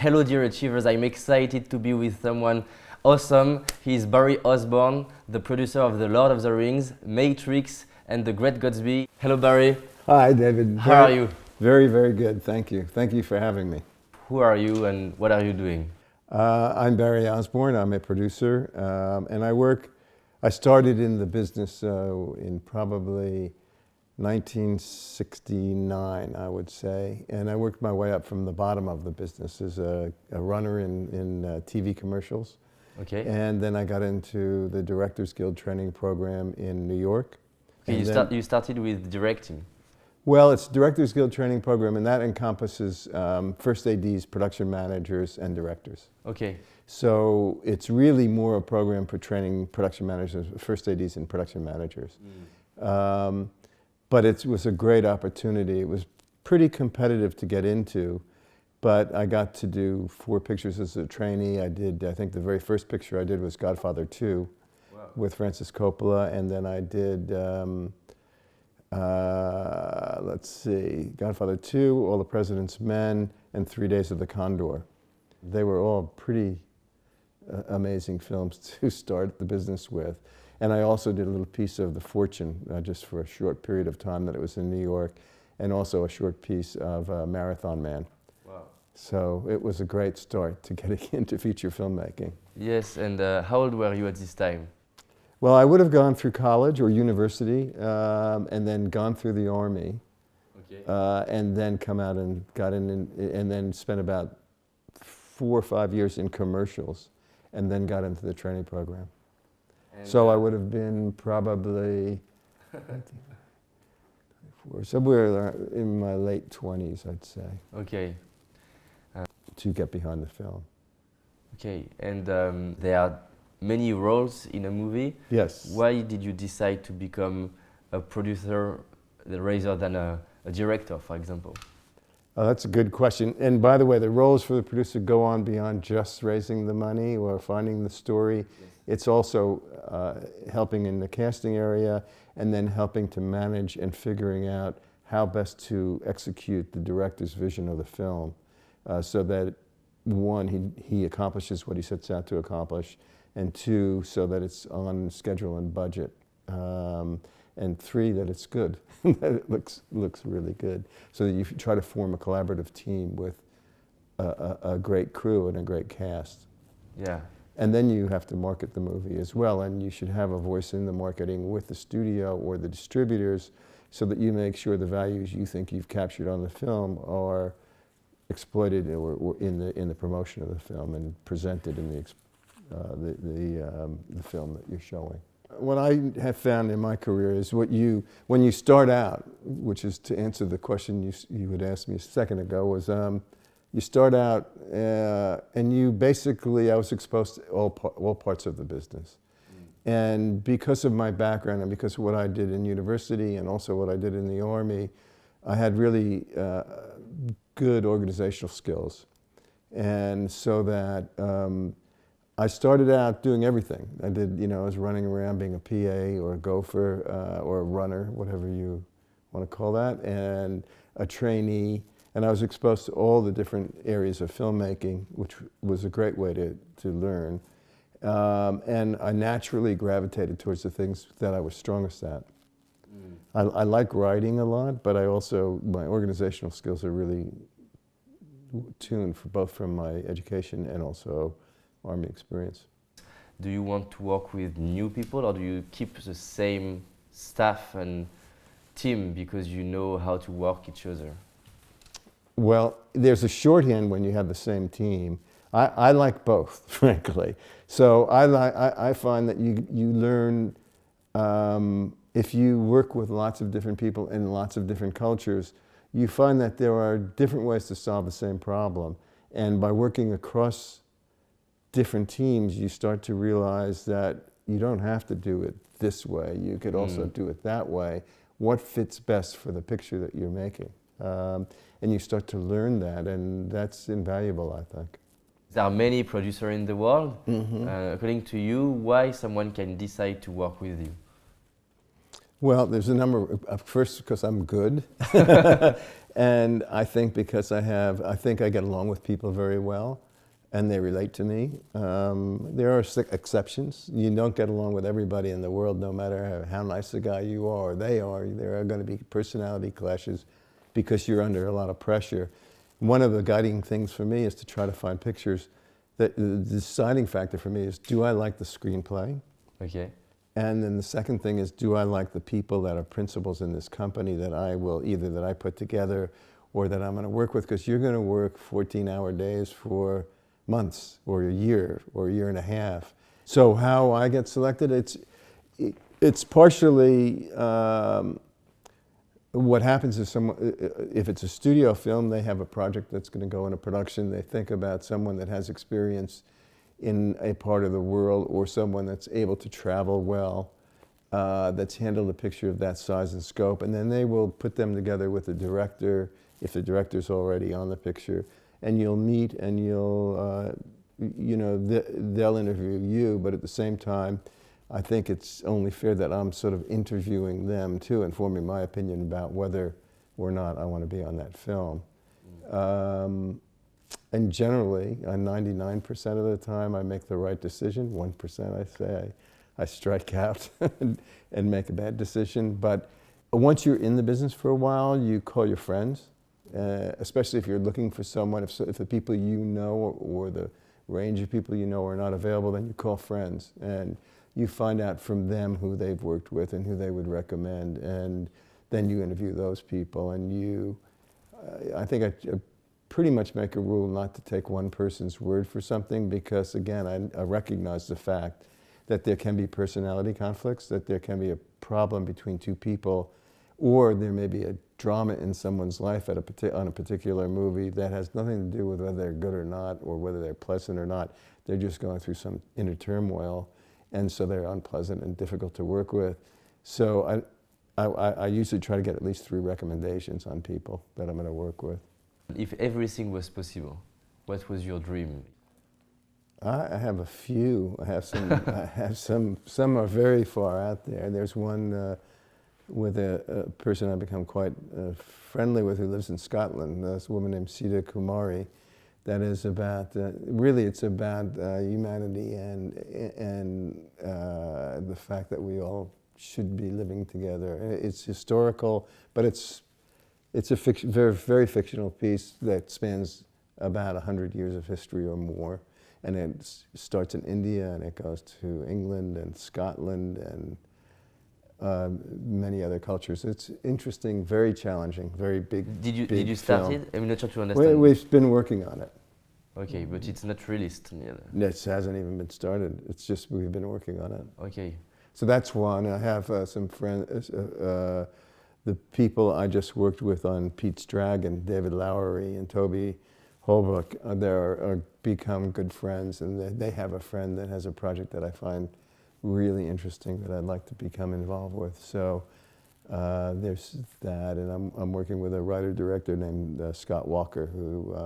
Hello dear achievers, I'm excited to be with someone awesome. He's Barrie Osborne, the producer of The Lord of the Rings, Matrix and The Great Gatsby. Hello Barrie. Hi David. How are you? Very, very good, thank you. Thank you for having me. Who are you and what are you doing? I'm Barrie Osborne, I'm a producer, and I started in the business in probably 1969, I would say, and I worked my way up from the bottom of the business as a runner in TV commercials. Okay. And then I got into the Directors Guild training program in New York. Okay, you started with directing. Well, it's Directors Guild training program, and that encompasses first ADs, production managers, and directors. Okay. So it's really more a program for training production managers, first ADs, and production managers. But it was a great opportunity. It was pretty competitive to get into, but I got to do 4 pictures as a trainee. I think the very first picture I did was Godfather 2 with Francis Coppola, and then I did, let's see, Godfather 2, All the President's Men, and 3 Days of the Condor. They were all pretty amazing films to start the business with. And I also did a little piece of The Fortune, just for a short period of time that it was in New York, and also a short piece of Marathon Man. Wow. So it was a great start to getting into feature filmmaking. Yes, and how old were you at this time? Well, I would have gone through college or university, and then gone through the Army, Okay. and then come out and got in, and then spent about 4 or 5 years in commercials, and then got into the training program. And So I would have been probably somewhere in my late 20s, I'd say, Okay. to get behind the film. Okay, and there are many roles in a movie. Yes. Why did you decide to become a producer rather than a director, for example? That's a good question. And by the way, the roles for the producer go on beyond just raising the money or finding the story. Yes. It's also helping in the casting area, and then helping to manage and figuring out how best to execute the director's vision of the film, so that 1, he accomplishes what he sets out to accomplish, and 2, so that it's on schedule and budget, and 3, that it's good, that it looks really good, so that you try to form a collaborative team with a great crew and a great cast. Yeah. And then you have to market the movie as well, and you should have a voice in the marketing with the studio or the distributors, so that you make sure the values you think you've captured on the film are exploited or in the promotion of the film and presented in the film that you're showing. What I have found in my career is when you start out, which is to answer the question you had asked me a second ago, was you start out and you basically, I was exposed to all parts of the business. And because of my background and because of what I did in university and also what I did in the Army, I had really good organizational skills. And so that I started out doing everything. I was running around being a PA or a gopher or a runner, whatever you want to call that, and a trainee. And I was exposed to all the different areas of filmmaking, which was a great way to learn. And I naturally gravitated towards the things that I was strongest at. I like writing a lot, but my organizational skills are really tuned both from my education and also Army experience. Do you want to work with new people, or do you keep the same staff and team because you know how to work each other? Well, there's a shorthand when you have the same team. I like both, frankly. So I find that you learn, if you work with lots of different people in lots of different cultures, you find that there are different ways to solve the same problem. And by working across different teams, you start to realize that you don't have to do it this way. You could also do it that way. What fits best for the picture that you're making? And you start to learn that, and that's invaluable, I think. There are many producers in the world. According to you, why someone can decide to work with you? Well, there's a number. First, because I'm good, And I think because I think I get along with people very well, and they relate to me. There are exceptions. You don't get along with everybody in the world, no matter how nice a guy you are or they are. There are going to be personality clashes because you're under a lot of pressure. One of the guiding things for me is to try to find pictures that the deciding factor for me is, do I like the screenplay? Okay. And then the second thing is, do I like the people that are principals in this company that I put together or that I'm going to work with? Because you're going to work 14-hour days for months or a year and a half. So how I get selected, it's partially what happens is if it's a studio film, they have a project that's going to go into production. They think about someone that has experience in a part of the world or someone that's able to travel well, that's handled a picture of that size and scope, and then they will put them together with the director, if the director's already on the picture, and you'll meet and they'll interview you, but at the same time, I think it's only fair that I'm sort of interviewing them too and forming my opinion about whether or not I want to be on that film. And generally, 99% of the time, I make the right decision. 1% I say I strike out and make a bad decision. But once you're in the business for a while, you call your friends, especially if you're looking for someone. If the people you know or the range of people you know are not available, then you call friends. And you find out from them who they've worked with and who they would recommend. And then you interview those people. And I think I pretty much make a rule not to take one person's word for something because, again, I recognize the fact that there can be personality conflicts, that there can be a problem between two people, or there may be a drama in someone's life on a particular movie that has nothing to do with whether they're good or not or whether they're pleasant or not. They're just going through some inner turmoil, and so they're unpleasant and difficult to work with. So I usually try to get at least 3 recommendations on people that I'm going to work with. If everything was possible, what was your dream? I have a few. I have some. I have some. Some are very far out there. There's one with a person I've become quite friendly with who lives in Scotland. This woman named Sita Kumari. That is about really. It's about humanity and the fact that we all should be living together. It's historical, but it's a very, very fictional piece that spans about 100 years of history or more. And it starts in India and it goes to England and Scotland and many other cultures. It's interesting, very challenging, very big. Did you film. start it? I'm not sure to understand. We've been working on it. Okay, but it's not released yet. It hasn't even been started. It's just we've been working on it. Okay. So that's one. I have some friends. The people I just worked with on Pete's Dragon, David Lowery and Toby Holbrook, they're become good friends, and they have a friend that has a project that I find really interesting that I'd like to become involved with. So there's that, and I'm working with a writer-director named Scott Walker, who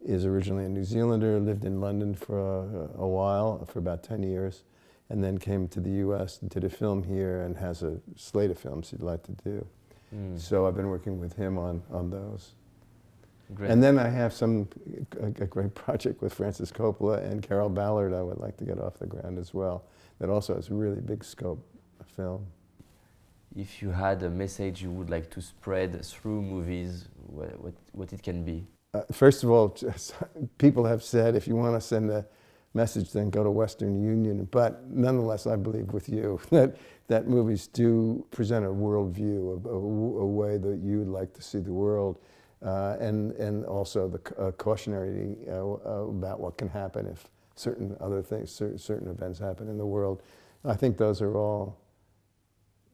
is originally a New Zealander, lived in London for a while, for about 10 years, and then came to the US and did a film here and has a slate of films he'd like to do. So I've been working with him on those. Great. And then I have a great project with Francis Coppola and Carol Ballard I would like to get off the ground as well. That also has a really big scope film. If you had a message you would like to spread through movies, what it can be? First of all, people have said if you want to send a message, then go to Western Union. But nonetheless, I believe with you that movies do present a worldview, a way that you would like to see the world, and also the cautionary about what can happen if certain other things, certain events happen in the world. I think those are all,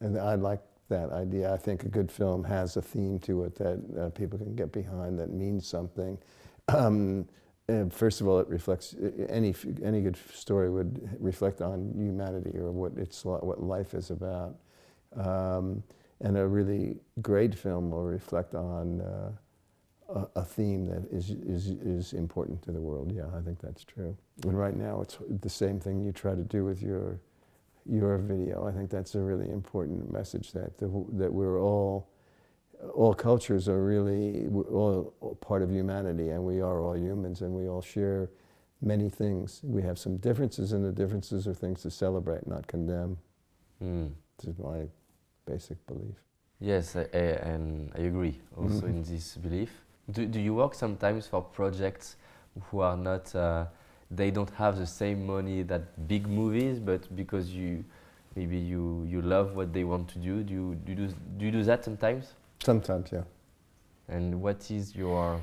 and I like that idea. I think a good film has a theme to it that people can get behind that means something. And first of all, it reflects, any good story would reflect on humanity or what life is about. And a really great film will reflect on a theme that is important to the world. Yeah, I think that's true. And right now, it's the same thing you try to do with your video. I think that's a really important message, that we're all all cultures are really all part of humanity, and we are all humans, and we all share many things. We have some differences, and the differences are things to celebrate, not condemn. This is my basic belief. Yes, and I agree also in this belief. Do you work sometimes for projects who are not, they don't have the same money that big movies, but because maybe you love what they want to do, do you do that sometimes? Sometimes, yeah. And what is your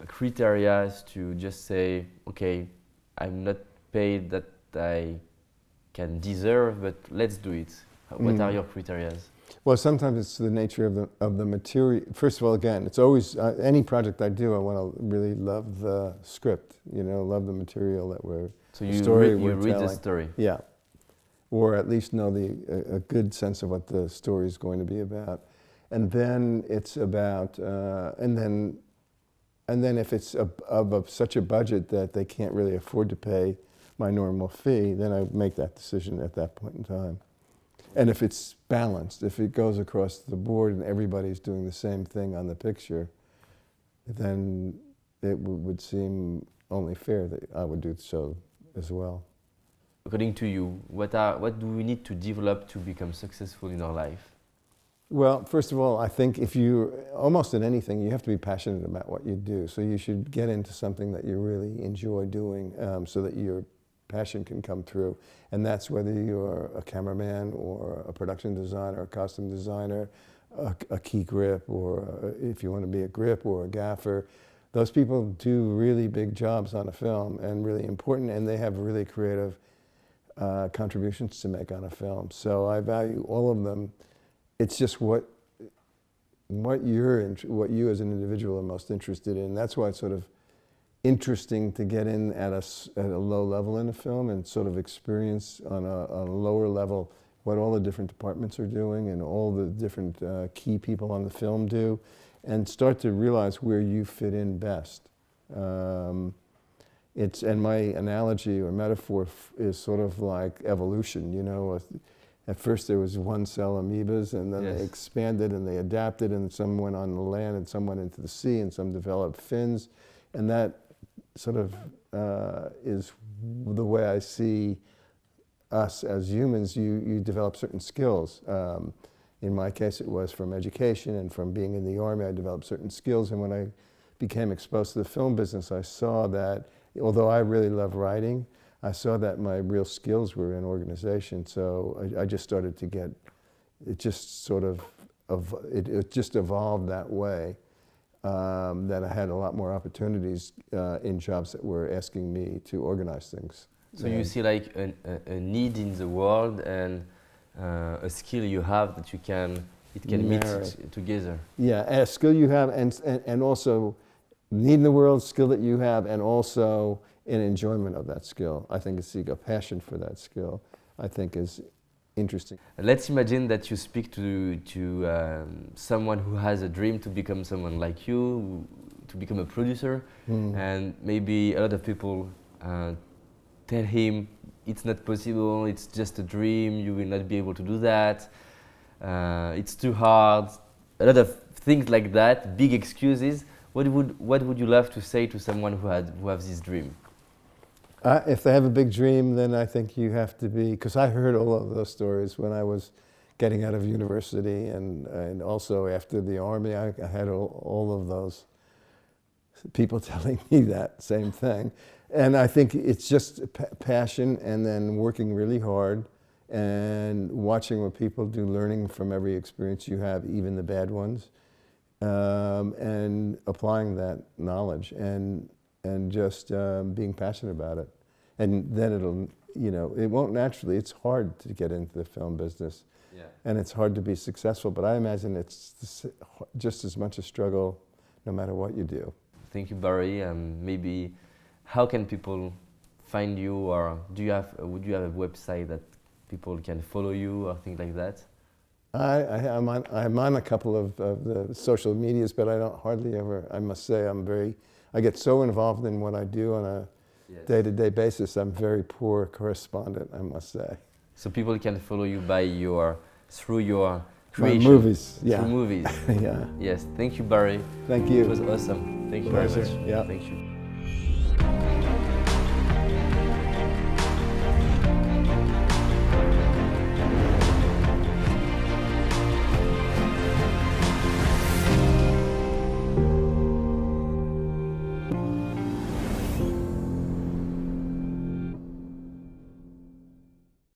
criteria to just say, okay, I'm not paid that I can deserve, but let's do it? What are your criteria? Well, sometimes it's the nature of the material. First of all, again, it's always any project I do, I want to really love the script, love the material that we're. So you read the story. Yeah, or at least know a good sense of what the story is going to be about, and then it's about and then if it's of such a budget that they can't really afford to pay my normal fee, then I make that decision at that point in time. And if it's balanced, if it goes across the board and everybody's doing the same thing on the picture, then it would seem only fair that I would do so as well. According to you, what do we need to develop to become successful in our life? Well, first of all, I think if you, almost in anything, you have to be passionate about what you do. So you should get into something that you really enjoy doing so that your passion can come through. And that's whether you're a cameraman or a production designer, a costume designer, a key grip, or if you want to be a grip or a gaffer. Those people do really big jobs on a film and really important, and they have really creative contributions to make on a film. So I value all of them. It's just what you as an individual are most interested in. That's why it's sort of interesting to get in at a low level in a film and sort of experience on a lower level what all the different departments are doing and all the different key people on the film do, and start to realize where you fit in best. And my analogy or metaphor is sort of like evolution. At first there was one-cell amoebas, and then they expanded and they adapted, and some went on the land and some went into the sea, and some developed fins. And that sort of is the way I see us as humans. You develop certain skills. In my case, it was from education and from being in the Army. I developed certain skills, and when I became exposed to the film business, I saw that, although I really love writing, I saw that my real skills were in organization. So I just started to get, it just sort of, it just evolved that way. That I had a lot more opportunities in jobs that were asking me to organize things. So you see like a need in the world and a skill you have that it can meet together. Yeah, a skill you have and also need in the world, skill that you have, and also an enjoyment of that skill. I think it's a passion for that skill, I think is interesting. Let's imagine that you speak to someone who has a dream to become someone like you, to become a producer, and maybe a lot of people tell him it's not possible, it's just a dream, you will not be able to do that, it's too hard, a lot of things like that, big excuses. What would you love to say to someone who has this dream? If they have a big dream, then I think you have to be, because I heard all of those stories when I was getting out of university and also after the Army. I had all of those people telling me that same thing. And I think it's just passion and then working really hard and watching what people do, learning from every experience you have, even the bad ones, and applying that knowledge and just being passionate about it. And then it'll, it won't naturally, it's hard to get into the film business. Yeah. And it's hard to be successful, but I imagine it's just as much a struggle no matter what you do. Thank you, Barrie. Maybe how can people find you, or would you have a website that people can follow you or things like that? I'm on a couple of the social medias, but I don't hardly ever, I must say I get so involved in what I do on a day-to-day basis. I'm very poor correspondent, I must say. So people can follow you through your creation. Movies, yeah. Through movies. Yeah. Yes, thank you, Barry. Thank you. It was awesome. Thank you very Pleasure. much. Yeah. Thank you.